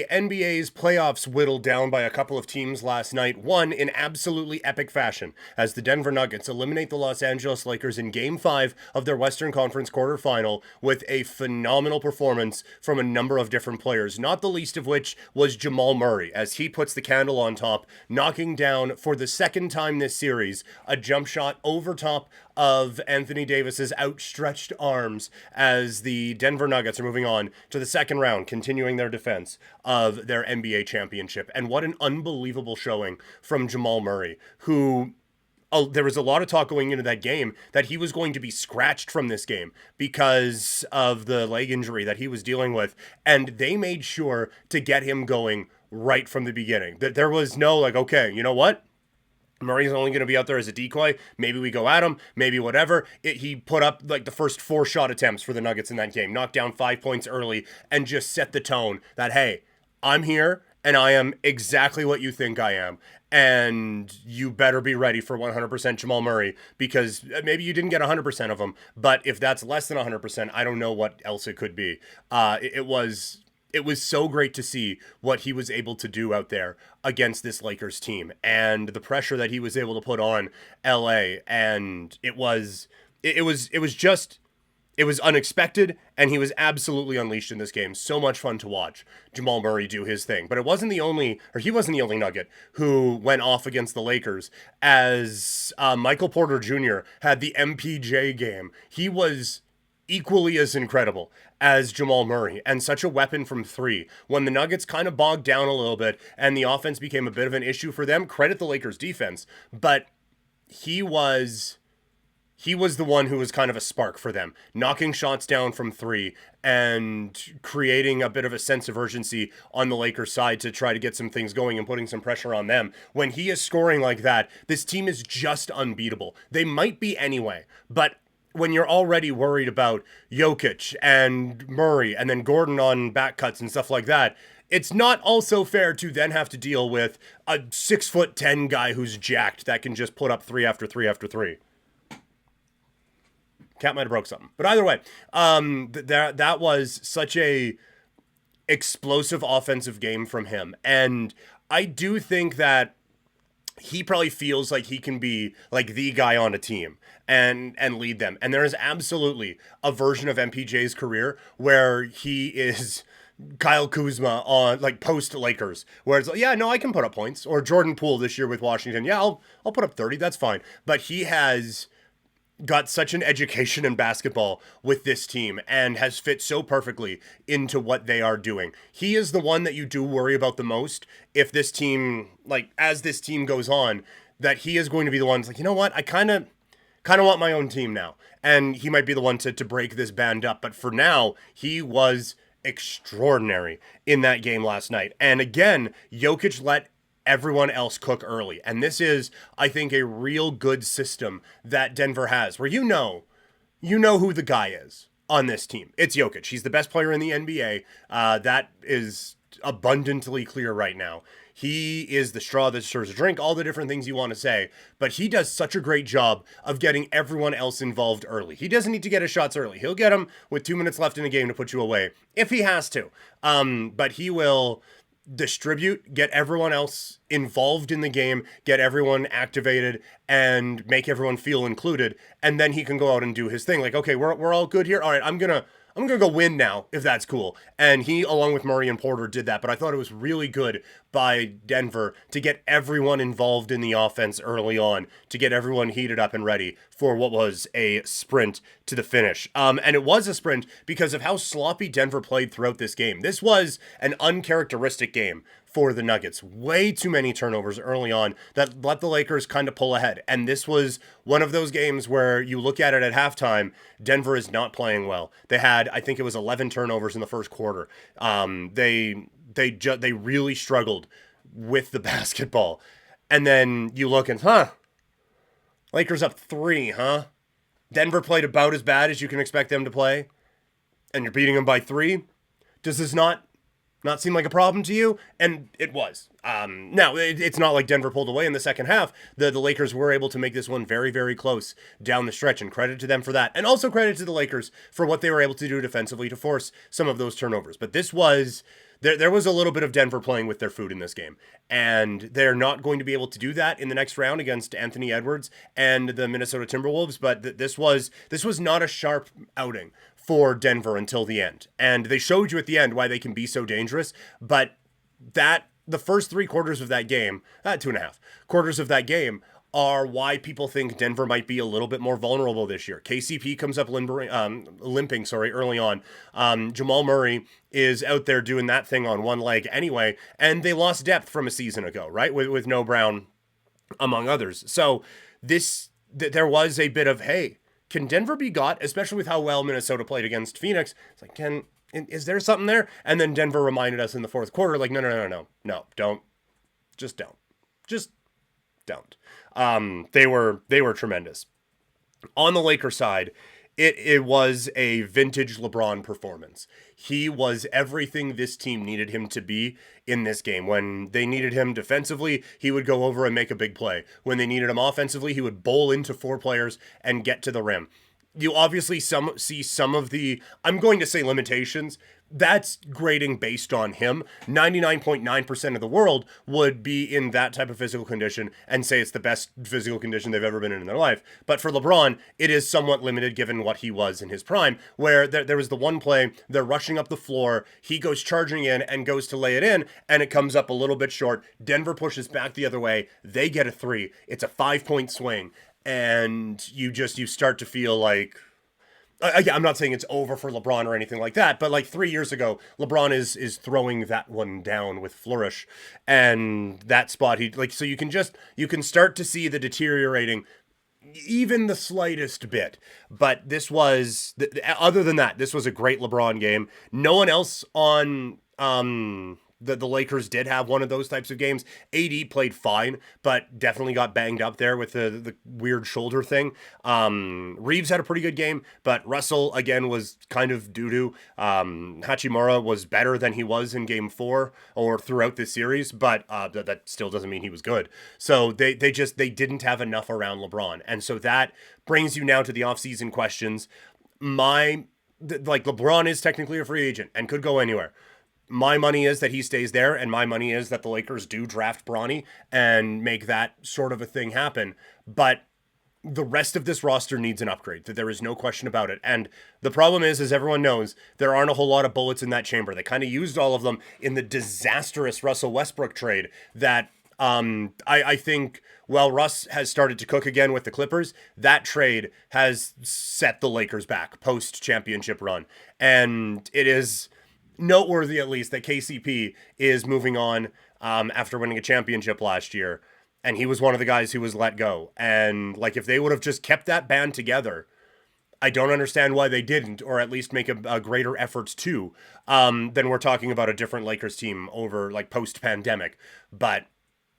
the NBA's playoffs whittled down by a couple of teams last night, one in absolutely epic fashion, as the Denver Nuggets eliminate the Los Angeles Lakers in Game 5 of their Western Conference quarterfinal with a phenomenal performance from a number of different players, not the least of which was Jamal Murray, as he puts the candle on top, knocking down for the second time this series a jump shot over top of Anthony Davis's outstretched arms as the Denver Nuggets are moving on to the second round, continuing their defense of their NBA championship. And what an unbelievable showing from Jamal Murray, who there was a lot of talk going into that game that he was going to be scratched from this game because of the leg injury that he was dealing with. And they made sure to get him going right from the beginning. That there was no like, okay, you know what? Murray's only going to be out there as a decoy. Maybe we go at him, maybe whatever. He put up like the first 4 shot attempts for the Nuggets in that game, knocked down 5 points early, and just set the tone that, hey, I'm here and I am exactly what you think I am. And you better be ready for 100% Jamal Murray, because maybe you didn't get 100% of them, but if that's less than 100%, I don't know what else it could be. It was so great to see what he was able to do out there against this Lakers team and the pressure that he was able to put on LA. And it was unexpected, and he was absolutely unleashed in this game. So much fun to watch Jamal Murray do his thing. But he wasn't the only Nugget who went off against the Lakers, as Michael Porter Jr. had the MPJ game. He was equally as incredible as Jamal Murray, and such a weapon from 3. When the Nuggets kind of bogged down a little bit and the offense became a bit of an issue for them, credit the Lakers defense, but he was the one who was kind of a spark for them, knocking shots down from 3 and creating a bit of a sense of urgency on the Lakers side to try to get some things going and putting some pressure on them. When he is scoring like that, this team is just unbeatable. They might be anyway, but when you're already worried about Jokic and Murray and then Gordon on back cuts and stuff like that, it's not also fair to then have to deal with a 6'10" guy who's jacked that can just put up 3 after 3 after 3. Cat might have broke something. But either way, that was such a explosive offensive game from him. And I do think that he probably feels like he can be like the guy on a team and lead them. And there is absolutely a version of MPJ's career where he is Kyle Kuzma on like post Lakers, where it's like, yeah, no, I can put up points. Or Jordan Poole this year with Washington. Yeah, I'll put up 30. That's fine. But he has got such an education in basketball with this team and has fit so perfectly into what they are doing. He is the one that you do worry about the most if this team, like as this team goes on, that he is going to be the one that's like, you know what, I kind of want my own team now. And he might be the one to break this band up. But for now, he was extraordinary in that game last night. And again, Jokic let everyone else cook early. And this is, I think, a real good system that Denver has, where you know who the guy is on this team. It's Jokic. He's the best player in the NBA. That is abundantly clear right now. He is the straw that stirs the drink, all the different things you want to say, but he does such a great job of getting everyone else involved early. He doesn't need to get his shots early. He'll get them with 2 minutes left in the game to put you away if he has to. But he will distribute, get everyone else involved in the game, get everyone activated, and make everyone feel included, and then he can go out and do his thing. Like, okay, we're all good here. All right, I'm gonna go win now, if that's cool. And he, along with Murray and Porter, did that. But I thought it was really good by Denver to get everyone involved in the offense early on, to get everyone heated up and ready for what was a sprint to the finish. And it was a sprint because of how sloppy Denver played throughout this game. This was an uncharacteristic game for the Nuggets. Way too many turnovers early on that let the Lakers kind of pull ahead. And this was one of those games where you look at it at halftime, Denver is not playing well. They had, I think it was 11 turnovers in the first quarter. They really struggled with the basketball. And then you look and, Lakers up 3, Denver played about as bad as you can expect them to play, and you're beating them by 3. Does this not seem like a problem to you? And it was. Now, it's not like Denver pulled away in the second half. The Lakers were able to make this one very, very close down the stretch, and credit to them for that. And also credit to the Lakers for what they were able to do defensively to force some of those turnovers. But this was there was a little bit of Denver playing with their food in this game, and they're not going to be able to do that in the next round against Anthony Edwards and the Minnesota Timberwolves. But this was not a sharp outing for Denver until the end, and they showed you at the end why they can be so dangerous. But the first 3 quarters of that game, 2.5 quarters of that game, are why people think Denver might be a little bit more vulnerable this year. KCP comes up limping early on. Jamal Murray is out there doing that thing on one leg anyway, and they lost depth from a season ago, right? With no Brown, among others. So there was a bit of, hey, can Denver be got, especially with how well Minnesota played against Phoenix? It's like, is there something there? And then Denver reminded us in the fourth quarter, like, no, don't. Just don't. They were tremendous. On the Lakers side, it was a vintage LeBron performance. He was everything this team needed him to be in this game. When they needed him defensively, he would go over and make a big play. When they needed him offensively, he would bowl into 4 players and get to the rim. You obviously see some of the, I'm going to say, limitations. That's grading based on him. 99.9% of the world would be in that type of physical condition and say it's the best physical condition they've ever been in their life. But for LeBron, it is somewhat limited given what he was in his prime, where there was the one play, they're rushing up the floor, he goes charging in and goes to lay it in, and it comes up a little bit short. Denver pushes back the other way. They get a 3. It's a 5-point swing. And you start to feel like, I'm not saying it's over for LeBron or anything like that, but like 3 years ago, LeBron is throwing that one down with flourish, and that spot so you can start to see the deteriorating, even the slightest bit. But this was, other than that, this was a great LeBron game. No one else on the Lakers did have one of those types of games. AD played fine, but definitely got banged up there with the weird shoulder thing. Reeves had a pretty good game, but Russell, again, was kind of doo-doo. Hachimura was better than he was in game 4 or throughout this series, but that still doesn't mean he was good. So they didn't have enough around LeBron. And so that brings you now to the offseason questions. LeBron is technically a free agent and could go anywhere. My money is that he stays there, and my money is that the Lakers do draft Bronny and make that sort of a thing happen. But the rest of this roster needs an upgrade. That there is no question about it. And the problem is, as everyone knows, there aren't a whole lot of bullets in that chamber. They kind of used all of them in the disastrous Russell Westbrook trade that I think, while Russ has started to cook again with the Clippers, that trade has set the Lakers back post-championship run. And it is noteworthy, at least, that KCP is moving on after winning a championship last year, and he was one of the guys who was let go. And like, if they would have just kept that band together, I don't understand why they didn't, or at least make a greater effort to. Then we're talking about a different Lakers team over like post-pandemic. But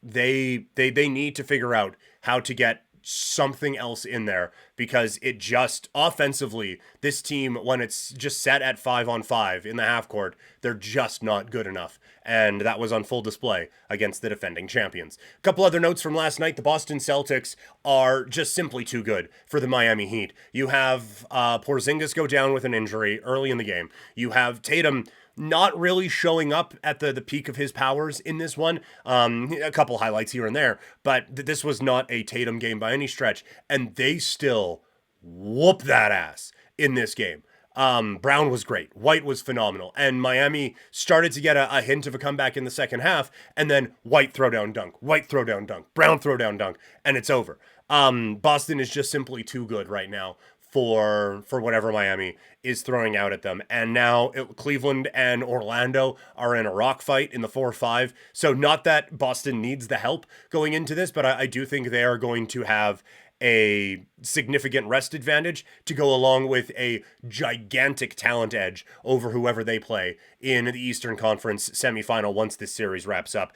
they need to figure out how to get something else in there, because it just, offensively, this team, when it's just set at 5-on-5 in the half court, they're just not good enough. And that was on full display against the defending champions. A couple other notes from last night. The Boston Celtics are just simply too good for the Miami Heat. You have Porzingis go down with an injury early in the game. You have Tatum not really showing up at the peak of his powers in this one. A couple highlights here and there, but this was not a Tatum game by any stretch, and they still whoop that ass in this game. Brown was great. White was phenomenal. And Miami started to get a hint of a comeback in the second half, and then White throwdown dunk, White throwdown dunk, Brown throwdown dunk, and it's over. Boston is just simply too good right now for whatever Miami is throwing out at them. And now Cleveland and Orlando are in a rock fight in the 4-5. So not that Boston needs the help going into this, but I do think they are going to have a significant rest advantage to go along with a gigantic talent edge over whoever they play in the Eastern Conference semifinal once this series wraps up.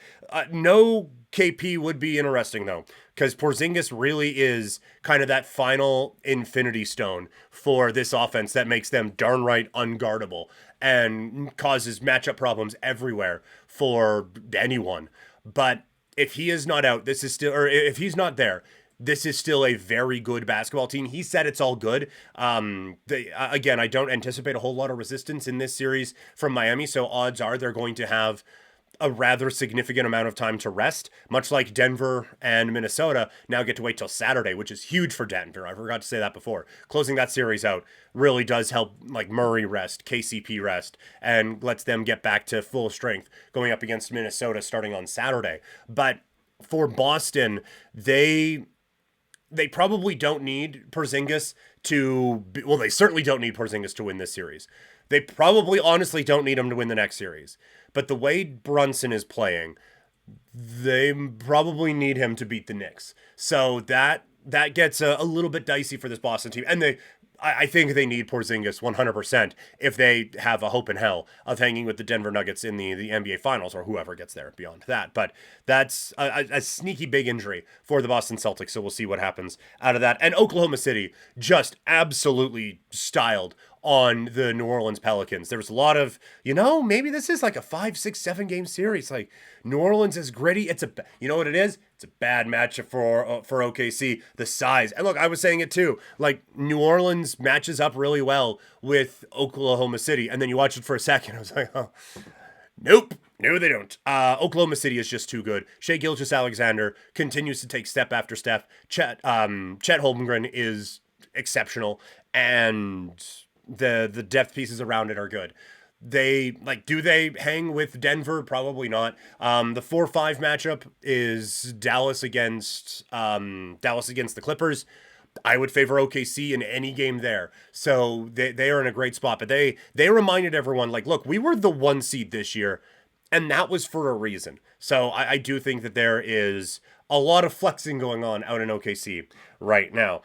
No KP would be interesting, though, because Porzingis really is kind of that final infinity stone for this offense that makes them darn right unguardable and causes matchup problems everywhere for anyone. But if he is not out, this is still, or if he's not there, this is still a very good basketball team. He said it's all good. Again, I don't anticipate a whole lot of resistance in this series from Miami, so odds are they're going to have a rather significant amount of time to rest, much like Denver and Minnesota now get to wait till Saturday, which is huge for Denver. I forgot to say that before. Closing that series out really does help, like, Murray rest, KCP rest, and lets them get back to full strength going up against Minnesota starting on Saturday. But for Boston, they probably don't need Porzingis they certainly don't need Porzingis to win this series. They probably honestly don't need him to win the next series. But the way Brunson is playing, they probably need him to beat the Knicks. So that gets a little bit dicey for this Boston team. And I think they need Porzingis 100% if they have a hope in hell of hanging with the Denver Nuggets in the NBA Finals, or whoever gets there beyond that. But that's a sneaky big injury for the Boston Celtics, so we'll see what happens out of that. And Oklahoma City just absolutely styled on the New Orleans Pelicans. There was a lot of, maybe this is like a 5, 6, 7 game series. Like, New Orleans is gritty. You know what it is? It's a bad matchup for OKC. The size. And look, I was saying it too. Like, New Orleans matches up really well with Oklahoma City. And then you watch it for a second. I was like, oh, nope. No, they don't. Oklahoma City is just too good. Shai Gilgeous-Alexander continues to take step after step. Chet Holmgren is exceptional. And the depth pieces around it are good. Do they hang with Denver? Probably not. The 4-5 matchup is Dallas against the Clippers. I would favor OKC in any game there. So they are in a great spot. But they reminded everyone, like, look, we were the 1 seed this year, and that was for a reason. So I do think that there is a lot of flexing going on out in OKC right now.